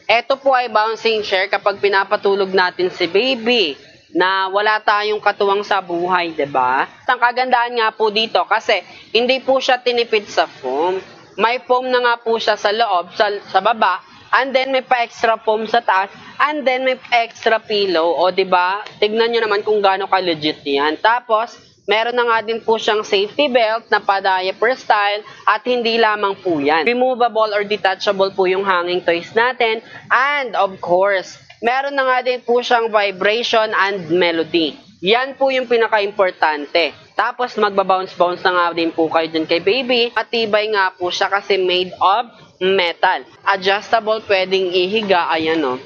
Ito po ay bouncing chair kapag pinapatulog natin si baby na wala tayong katuwang sa buhay, 'di ba? Ang kagandahan nga po dito kasi hindi po siya tinipid sa foam. May foam na nga po siya sa loob, sa baba, and then may pa-extra foam sa taas, and then may extra pillow. O 'di ba? Tignan niyo naman kung gaano ka-legit 'yan. Tapos meron na nga din po siyang safety belt na pa-diaper style at hindi lamang po yan. Removable or detachable po yung hanging toys natin. And of course, meron na nga din po siyang vibration and melody. Yan po yung pinaka-importante. Tapos magbabounce-bounce na nga din po kayo dyan kay baby. Matibay nga po siya kasi made of metal. Adjustable, pwedeng ihiga. Ayan o.